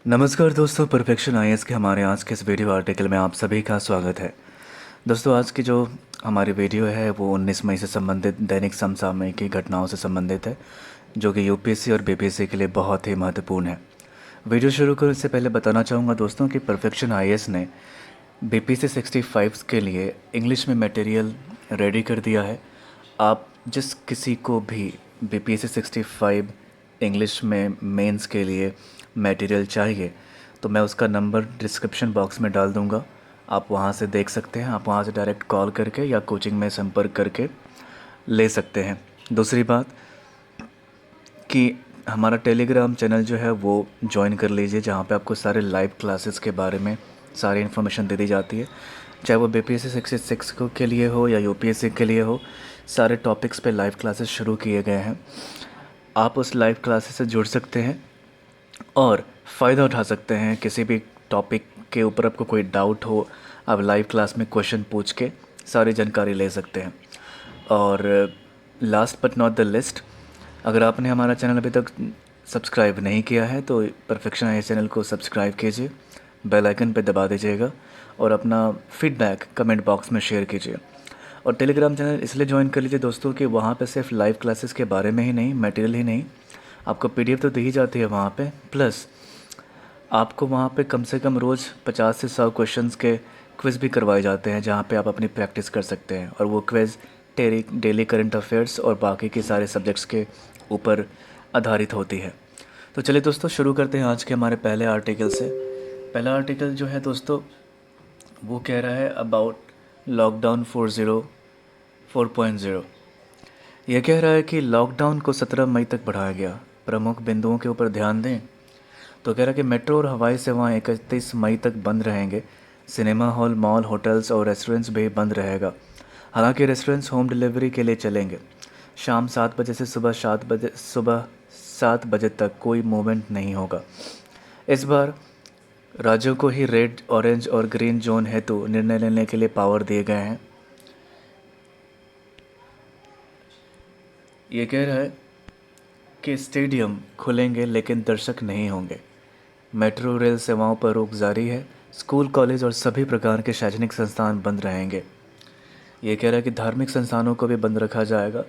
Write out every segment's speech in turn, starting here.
नमस्कार दोस्तों, perfection IAS के हमारे आज के इस वीडियो आर्टिकल में आप सभी का स्वागत है। दोस्तों, आज की जो हमारी वीडियो है वो 19 मई से संबंधित दैनिक समसामयिक घटनाओं से संबंधित है, जो कि यूपीएससी और बीपीएससी के लिए बहुत ही महत्वपूर्ण है। वीडियो शुरू करने से पहले बताना चाहूँगा दोस्तों कि परफेक्शन आईएएस ने बीपीएससी 65 के लिए इंग्लिश में मटेरियल रेडी कर दिया है। आप जिस किसी को भी बीपीएससी 65 इंग्लिश में मेंस के लिए मटेरियल चाहिए तो मैं उसका नंबर डिस्क्रिप्शन बॉक्स में डाल दूंगा। आप वहां से देख सकते हैं, आप वहां से डायरेक्ट कॉल करके या कोचिंग में संपर्क करके ले सकते हैं। दूसरी बात कि हमारा टेलीग्राम चैनल जो है वो ज्वाइन कर लीजिए, जहाँ पे आपको सारे लाइव क्लासेस के बारे में सारी इन्फॉर्मेशन दे दी जाती है, चाहे वो बीपीएससी 66 के लिए हो या यूपीएससी के लिए हो। सारे टॉपिक्स पे लाइव क्लासेस शुरू किए गए हैं। आप उस लाइव क्लासेस से जुड़ सकते हैं और फ़ायदा उठा सकते हैं। किसी भी टॉपिक के ऊपर आपको कोई डाउट हो, आप लाइव क्लास में क्वेश्चन पूछ के सारी जानकारी ले सकते हैं। और last but not the list, अगर आपने हमारा चैनल अभी तक सब्सक्राइब नहीं किया है तो परफेक्शन आईएएस चैनल को सब्सक्राइब कीजिए, बेल आइकन पर दबा दीजिएगा और अपना फीडबैक कमेंट बॉक्स में शेयर कीजिए। और टेलीग्राम चैनल इसलिए ज्वाइन कर लीजिए दोस्तों कि वहाँ पे सिर्फ लाइव क्लासेस के बारे में ही नहीं, मटेरियल ही नहीं, आपको पीडीएफ तो दी ही जाती है वहाँ पे, प्लस आपको वहाँ पे कम से कम रोज़ 50 से 100 क्वेश्चंस के क्विज़ भी करवाए जाते हैं, जहाँ पे आप अपनी प्रैक्टिस कर सकते हैं। और वो क्विज़ डेली करंट अफेयर्स और बाकी के सारे सब्जेक्ट्स के ऊपर आधारित होती है। तो चलिए दोस्तों, शुरू करते हैं आज के हमारे पहले आर्टिकल से। पहला आर्टिकल जो है दोस्तों वो कह रहा है अबाउट लॉकडाउन 4.0। यह कह रहा है कि लॉकडाउन को 17 मई तक बढ़ाया गया, प्रमुख बिंदुओं के ऊपर ध्यान दें। तो कह रहा है कि मेट्रो और हवाई सेवाएं 31 मई तक बंद रहेंगे। सिनेमा हॉल, मॉल, होटल्स और रेस्टोरेंट्स भी बंद रहेगा। हालांकि रेस्टोरेंट्स होम डिलीवरी के लिए चलेंगे। शाम 7 बजे से सुबह 7 बजे तक कोई मूवमेंट नहीं होगा। इस बार राज्यों को ही रेड, ऑरेंज और ग्रीन जोन हेतु निर्णय लेने के लिए पावर दिए गए हैं। ये कह रहा है कि स्टेडियम खुलेंगे लेकिन दर्शक नहीं होंगे। मेट्रो रेल सेवाओं पर रोक जारी है। स्कूल, कॉलेज और सभी प्रकार के शैक्षणिक संस्थान बंद रहेंगे। ये कह रहा है कि धार्मिक संस्थानों को भी बंद रखा जाएगा।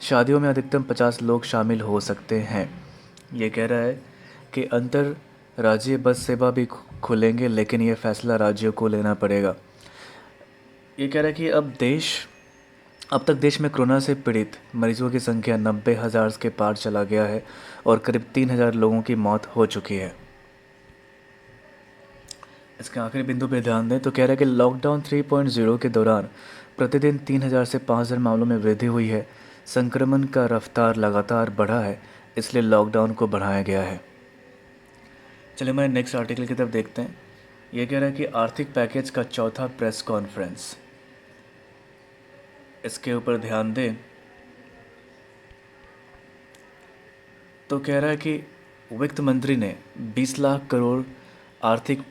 शादियों में अधिकतम 50 लोग शामिल हो सकते हैं। ये कह रहा है कि अंतर राज्य बस सेवा भी खुलेंगे, लेकिन ये फैसला राज्यों को लेना पड़ेगा। ये कह रहा है कि अब तक देश में कोरोना से पीड़ित मरीजों की संख्या 90,000 के पार चला गया है और करीब 3,000 लोगों की मौत हो चुकी है। इसके आखिरी बिंदु पे ध्यान दें तो कह रहा है कि लॉकडाउन 3.0 के दौरान प्रतिदिन 3,000 से 5,000 मामलों में वृद्धि हुई है। संक्रमण का रफ्तार लगातार बढ़ा है, इसलिए लॉकडाउन को बढ़ाया गया है। चलिए हमारे नेक्स्ट आर्टिकल की तरफ देखते हैं। यह कह रहा है कि आर्थिक पैकेज का चौथा प्रेस कॉन्फ्रेंस, इसके ऊपर ध्यान दें तो कह रहा है कि वित्त मंत्री ने 20 लाख करोड़ आर्थिक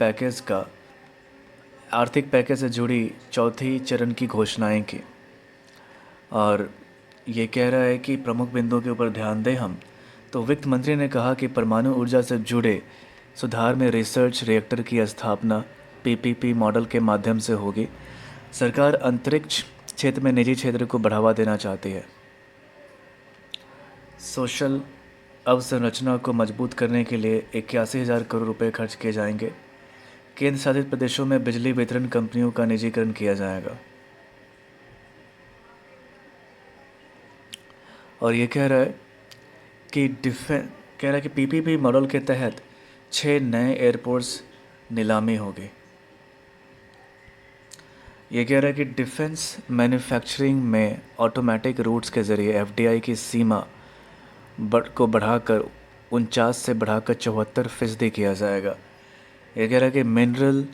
पैकेज से जुड़ी चौथी चरण की घोषणाएं की। और ये कह रहा है कि प्रमुख बिंदुओं के ऊपर ध्यान दें हम तो वित्त मंत्री ने कहा कि परमाणु ऊर्जा से जुड़े सुधार में रिसर्च रिएक्टर की स्थापना पीपीपी मॉडल के माध्यम से होगी। सरकार अंतरिक्ष क्षेत्र में निजी क्षेत्र को बढ़ावा देना चाहती है। सोशल अवसंरचना को मजबूत करने के लिए 81,000 करोड़ रुपए खर्च किए जाएंगे। केंद्र शासित प्रदेशों में बिजली वितरण कंपनियों का निजीकरण किया जाएगा। और ये कह रहा है कि पीपीपी मॉडल के तहत 6 नए एयरपोर्ट्स नीलामी होगी। ये कह रहा है कि डिफेंस मैन्युफैक्चरिंग में ऑटोमेटिक रूट्स के ज़रिए एफडीआई की सीमा को बढ़ाकर 49 से बढ़ाकर 74% किया जाएगा। ये कह रहा है कि मिनरल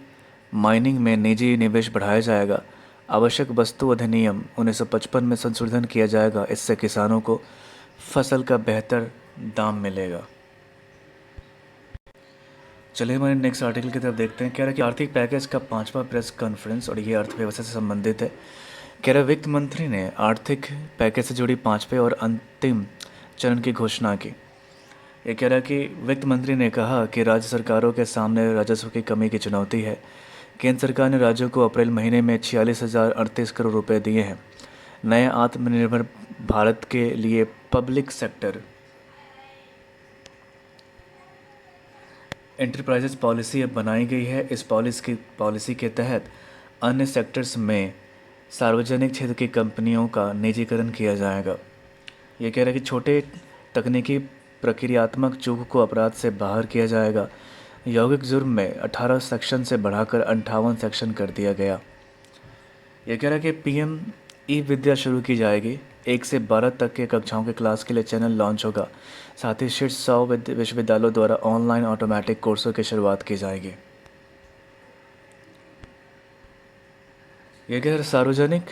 माइनिंग में निजी निवेश बढ़ाया जाएगा। आवश्यक वस्तु अधिनियम 1955 में संशोधन किया जाएगा। इससे किसानों को फसल का बेहतर दाम मिलेगा। चलिए हमारे नेक्स्ट आर्टिकल की तरफ देखते हैं। कह रहा है कि आर्थिक पैकेज का 5वां प्रेस कॉन्फ्रेंस, और ये अर्थव्यवस्था से संबंधित है। कह रहा है वित्त मंत्री ने आर्थिक पैकेज से जुड़ी 5वें और अंतिम चरण की घोषणा की। ये कह रहा है कि वित्त मंत्री ने कहा कि राज्य सरकारों के सामने राजस्व की कमी की चुनौती है। केंद्र सरकार ने राज्यों को अप्रैल महीने में 46,038 करोड़ रुपए दिए हैं। नए आत्मनिर्भर भारत के लिए पब्लिक सेक्टर एंटरप्राइजेज पॉलिसी अब बनाई गई है। इस पॉलिसी के तहत अन्य सेक्टर्स में सार्वजनिक क्षेत्र की कंपनियों का निजीकरण किया जाएगा। ये कह रहा है कि छोटे तकनीकी प्रक्रियात्मक चूक को अपराध से बाहर किया जाएगा। यौगिक जुर्म में 18 सेक्शन से बढ़ाकर 58 सेक्शन कर दिया गया। यह कह रहा है कि पीएम ई विद्या शुरू की जाएगी। 1 से 12 तक के कक्षाओं के क्लास के लिए चैनल लॉन्च होगा। साथ ही शीर्ष 100 विश्वविद्यालयों द्वारा ऑनलाइन ऑटोमेटिक कोर्सों की शुरुआत की जाएगी। यह कह रहा सार्वजनिक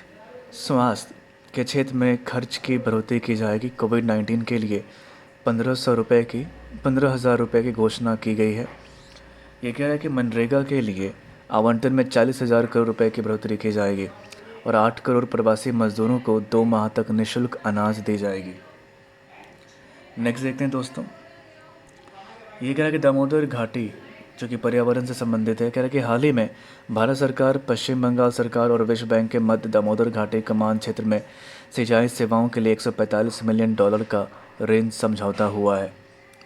स्वास्थ्य के क्षेत्र में खर्च की बढ़ोतरी की जाएगी। कोविड-19 के लिए 15,000 रुपये की घोषणा की गई है। ये कह रहा है कि मनरेगा के लिए आवंटन में 40,000 करोड़ रुपए की बढ़ोतरी की जाएगी और 8 करोड़ प्रवासी मजदूरों को 2 माह तक निःशुल्क अनाज दी जाएगी। नेक्स्ट देखते हैं दोस्तों, ये कह रहा है कि दामोदर घाटी जो कि पर्यावरण से संबंधित है, कह रहा है कि हाल ही में भारत सरकार, पश्चिम बंगाल सरकार और विश्व बैंक के मध्य दामोदर घाटी कमान क्षेत्र में सिंचाई सेवाओं के लिए $145 मिलियन का ऋण समझौता हुआ है।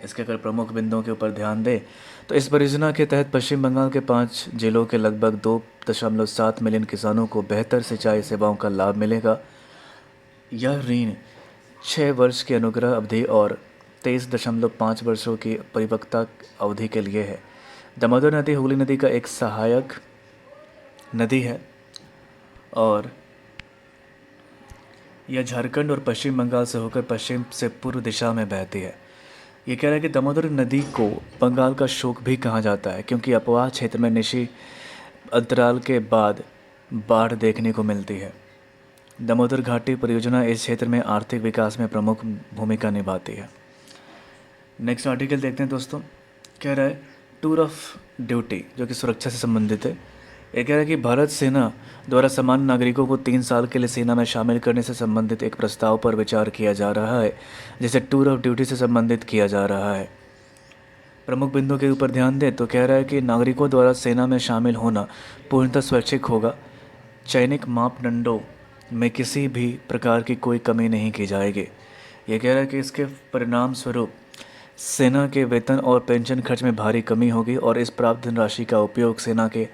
इसके अगर प्रमुख बिंदुओं के ऊपर ध्यान दें तो इस परियोजना के तहत पश्चिम बंगाल के 5 जिलों के लगभग 2.7 मिलियन किसानों को बेहतर सिंचाई सेवाओं का लाभ मिलेगा। यह ऋण 6 वर्ष की अनुग्रह अवधि और 23.5 वर्षों की परिपक्वता अवधि के लिए है। दामोदर नदी हुगली नदी का एक सहायक नदी है और यह झारखंड और पश्चिम बंगाल से होकर पश्चिम से पूर्व दिशा में बहती है। ये कह रहा है कि दामोदर नदी को बंगाल का शोक भी कहा जाता है क्योंकि अपवाह क्षेत्र में निशी अंतराल के बाद बाढ़ देखने को मिलती है। दामोदर घाटी परियोजना इस क्षेत्र में आर्थिक विकास में प्रमुख भूमिका निभाती है। नेक्स्ट आर्टिकल देखते हैं दोस्तों, कह रहा है टूर ऑफ ड्यूटी जो कि सुरक्षा से संबंधित है। ये कह रहा है कि भारत सेना द्वारा सामान्य नागरिकों को 3 साल के लिए सेना में शामिल करने से संबंधित एक प्रस्ताव पर विचार किया जा रहा है, जिसे टूर ऑफ ड्यूटी से संबंधित किया जा रहा है। प्रमुख बिंदुओं के ऊपर ध्यान दें तो कह रहा है कि नागरिकों द्वारा सेना में शामिल होना पूर्णतः स्वैच्छिक होगा। चयनिक मापदंडों में किसी भी प्रकार की कोई कमी नहीं की जाएगी। ये कह रहा है कि इसके परिणाम स्वरूप सेना के वेतन और पेंशन खर्च में भारी कमी होगी और इस प्राप्त धनराशि का उपयोग सेना के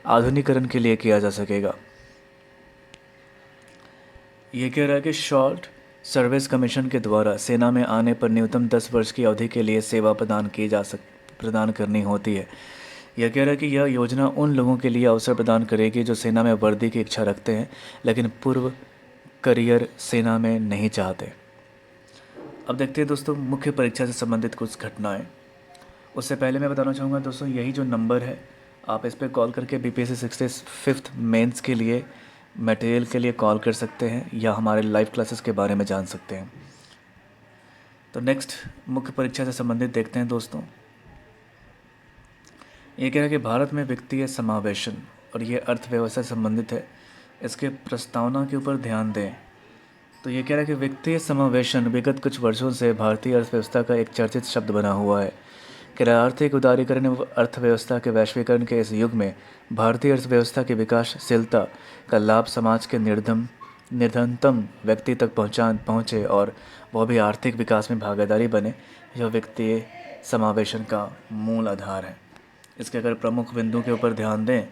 आधुनिकीकरण के लिए किया जा सकेगा। ये कह रहा है कि शॉर्ट सर्विस कमीशन के द्वारा सेना में आने पर न्यूनतम 10 वर्ष की अवधि के लिए सेवा प्रदान करनी होती है। यह कह रहा है कि यह योजना उन लोगों के लिए अवसर प्रदान करेगी जो सेना में वर्दी की इच्छा रखते हैं लेकिन पूर्व करियर सेना में नहीं चाहते। अब देखते हैं दोस्तों मुख्य परीक्षा से संबंधित कुछ घटनाएं। उससे पहले मैं बताना चाहूँगा दोस्तों, यही जो नंबर है आप इस पर कॉल करके BPSC 65th मेंस के लिए मटेरियल के लिए कॉल कर सकते हैं या हमारे लाइव क्लासेस के बारे में जान सकते हैं। तो नेक्स्ट मुख्य परीक्षा से संबंधित देखते हैं दोस्तों। ये कह रहा है कि भारत में वित्तीय समावेशन और ये अर्थव्यवस्था से संबंधित है। इसके प्रस्तावना के ऊपर ध्यान दें तो ये कह रहा है कि वित्तीय समावेशन विगत कुछ वर्षों से भारतीय अर्थव्यवस्था का एक चर्चित शब्द बना हुआ है। कह रहा है आर्थिक उदारीकरण व अर्थव्यवस्था के वैश्वीकरण के इस युग में भारतीय अर्थव्यवस्था की विकासशीलता का लाभ समाज के निर्धनतम व्यक्ति तक पहुँचे और वह भी आर्थिक विकास में भागीदारी बने, यह वित्तीय समावेशन का मूल आधार है। इसके अगर प्रमुख बिंदुओं के ऊपर ध्यान दें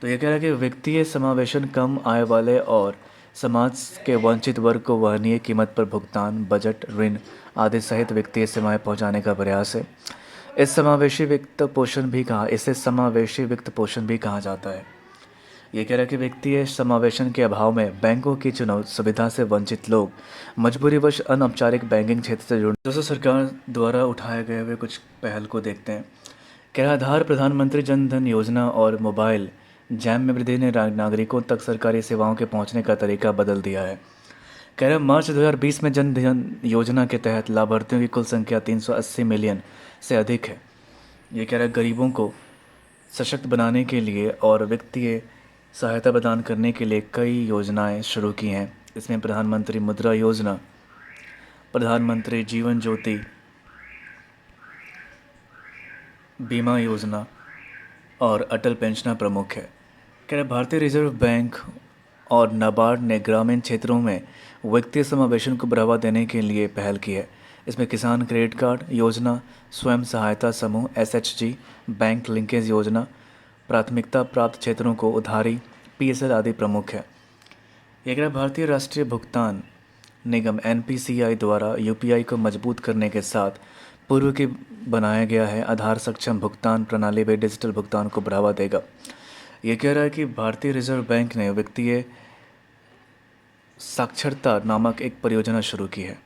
तो ये कह रहा है कि वित्तीय समावेशन कम आय वाले और समाज के वंचित वर्ग को वहनीय कीमत पर भुगतान, बजट, ऋण आदि सहित वित्तीय सेवाएं पहुंचाने का प्रयास है। इसे समावेशी वित्त पोषण भी कहा जाता है। ये कह रहा है कि वित्तीय समावेशन के अभाव में बैंकों की चुनाव सुविधा से वंचित लोग मजबूरीवश अनौपचारिक बैंकिंग क्षेत्र से जुड़े। दोस्तों सरकार द्वारा उठाए गए हुए कुछ पहल को देखते हैं। कह रहा आधार, प्रधानमंत्री जन धन योजना और मोबाइल जैम में वृद्धि ने नागरिकों तक सरकारी सेवाओं के पहुंचने का तरीका बदल दिया है। कह रहे मार्च 2020 में जन धन योजना के तहत लाभार्थियों की कुल संख्या 380 मिलियन से अधिक है। ये कह रहा है गरीबों को सशक्त बनाने के लिए और वित्तीय सहायता प्रदान करने के लिए कई योजनाएं शुरू की हैं। इसमें प्रधानमंत्री मुद्रा योजना, प्रधानमंत्री जीवन ज्योति बीमा योजना और अटल पेंशन प्रमुख है। कह रहे भारतीय रिजर्व बैंक और नाबार्ड ने ग्रामीण क्षेत्रों में वित्तीय समावेशन को बढ़ावा देने के लिए पहल की है। इसमें किसान क्रेडिट कार्ड योजना, स्वयं सहायता समूह एसएचजी, बैंक लिंकेज योजना, प्राथमिकता प्राप्त क्षेत्रों को उधारी पीएसएल आदि प्रमुख है। ये कह रहा भारतीय राष्ट्रीय भुगतान निगम एनपीसीआई द्वारा यूपीआई को मजबूत करने के साथ पूर्व की बनाया गया है आधार सक्षम भुगतान प्रणाली में डिजिटल भुगतान को बढ़ावा देगा। ये कह रहा है कि भारतीय रिजर्व बैंक ने वित्तीय साक्षरता नामक एक परियोजना शुरू की है।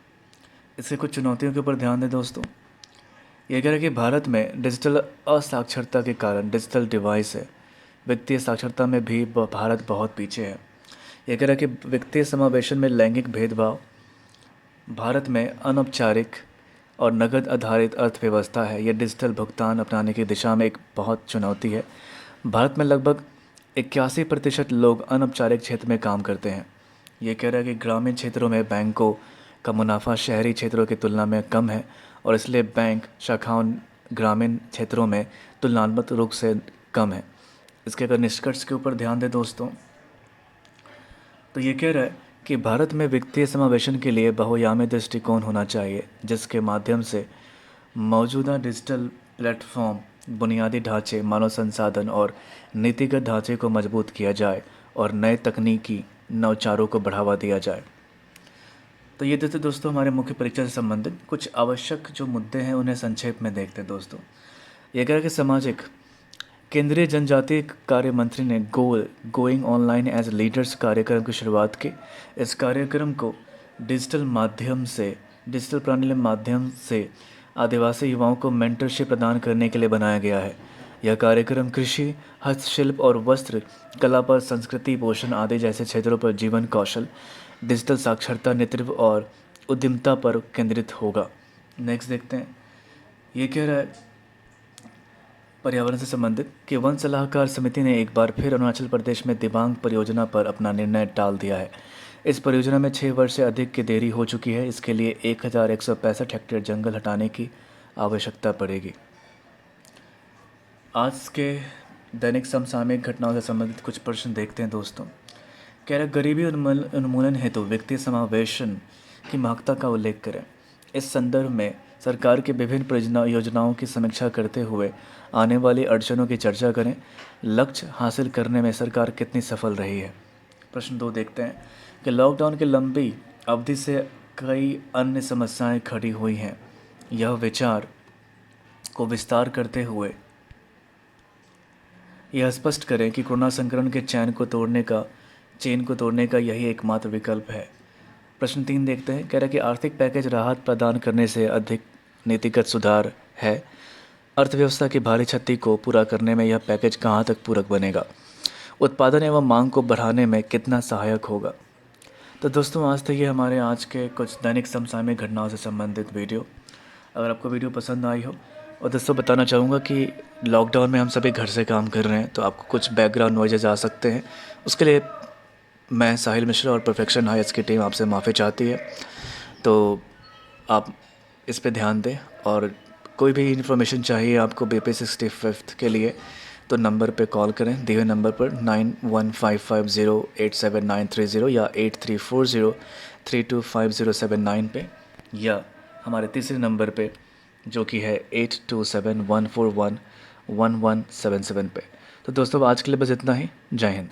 इससे कुछ चुनौतियों के ऊपर ध्यान दें दोस्तों। ये कह रहा है कि भारत में डिजिटल असाक्षरता के कारण डिजिटल डिवाइस है, वित्तीय साक्षरता में भी भारत बहुत पीछे है। ये कह रहा है कि वित्तीय समावेशन में लैंगिक भेदभाव, भारत में अनौपचारिक और नकद आधारित अर्थव्यवस्था है, यह डिजिटल भुगतान अपनाने की दिशा में एक बहुत चुनौती है। भारत में लगभग 81% लोग अनौपचारिक क्षेत्र में काम करते हैं। ये कह रहा है कि ग्रामीण क्षेत्रों में बैंकों का मुनाफा शहरी क्षेत्रों की तुलना में कम है और इसलिए बैंक शाखाओं ग्रामीण क्षेत्रों में तुलनात्मक रूप से कम है। इसके अगर निष्कर्ष के ऊपर ध्यान दें दोस्तों, तो ये कह रहा है कि भारत में वित्तीय समावेशन के लिए बहुआयामी दृष्टिकोण होना चाहिए, जिसके माध्यम से मौजूदा डिजिटल प्लेटफॉर्म, बुनियादी ढांचे, मानव संसाधन और नीतिगत ढांचे को मजबूत किया जाए और नए तकनीकी नवाचारों को बढ़ावा दिया जाए। तो ये थे दोस्तों हमारे मुख्य परीक्षा से संबंधित कुछ आवश्यक जो मुद्दे हैं, उन्हें संक्षेप में देखते हैं दोस्तों। ये कह रहा है कि सामाजिक केंद्रीय जनजातीय कार्य मंत्री ने गोइंग ऑनलाइन एज लीडर्स कार्यक्रम की शुरुआत की। इस कार्यक्रम को डिजिटल प्रणाली माध्यम से आदिवासी युवाओं को मेंटरशिप प्रदान करने के लिए बनाया गया है। यह कार्यक्रम कृषि, हस्तशिल्प और वस्त्र कला पर संस्कृति, पोषण आदि जैसे क्षेत्रों पर जीवन कौशल, डिजिटल साक्षरता, नेतृत्व और उद्यमिता पर केंद्रित होगा। नेक्स्ट देखते हैं। ये कह रहा है पर्यावरण से संबंधित कि वन सलाहकार समिति ने एक बार फिर अरुणाचल प्रदेश में दिबांग परियोजना पर अपना निर्णय टाल दिया है। इस परियोजना में 6 वर्ष से अधिक की देरी हो चुकी है। इसके लिए 1165 हेक्टेयर जंगल हटाने की आवश्यकता पड़ेगी। आज के दैनिक समसामयिक घटनाओं से संबंधित कुछ प्रश्न देखते हैं दोस्तों। कह रहा गरीबी उन्मूलन हेतु वित्तीय समावेशन की महत्ता का उल्लेख करें। इस संदर्भ में सरकार की विभिन्न योजनाओं की समीक्षा करते हुए आने वाली अड़चनों की चर्चा करें। लक्ष्य हासिल करने में सरकार कितनी सफल रही है। प्रश्न 2 देखते हैं कि लॉकडाउन की लंबी अवधि से कई अन्य समस्याएं खड़ी हुई हैं। यह विचार को विस्तार करते हुए यह स्पष्ट करें कि कोरोना संक्रमण के चेन को तोड़ने का यही एकमात्र विकल्प है। प्रश्न 3 देखते हैं। कह रहा है कि आर्थिक पैकेज राहत प्रदान करने से अधिक नीतिगत सुधार है। अर्थव्यवस्था की भारी क्षति को पूरा करने में यह पैकेज कहां तक पूरक बनेगा? उत्पादन एवं मांग को बढ़ाने में कितना सहायक होगा? तो दोस्तों आज ये हमारे आज के कुछ दैनिक समसामयिक घटनाओं से संबंधित वीडियो। अगर आपको वीडियो पसंद आई हो, और दोस्तों बताना चाहूँगा कि लॉकडाउन में हम सभी घर से काम कर रहे हैं, तो आपको कुछ बैकग्राउंड नॉइजेज आ सकते हैं। उसके लिए मैं साहिल मिश्रा और परफेक्शन हाइट्स की टीम आपसे माफ़ी चाहती है। तो आप इस पे ध्यान दें, और कोई भी इन्फॉर्मेशन चाहिए आपको BP 65 के लिए तो नंबर पे कॉल करें, दिए हुए नंबर पर 9155087930 या 8340325079 पे, या हमारे तीसरे नंबर पे जो कि है 8271411177 पे। तो दोस्तों आज के लिए बस इतना ही। जय हिंद।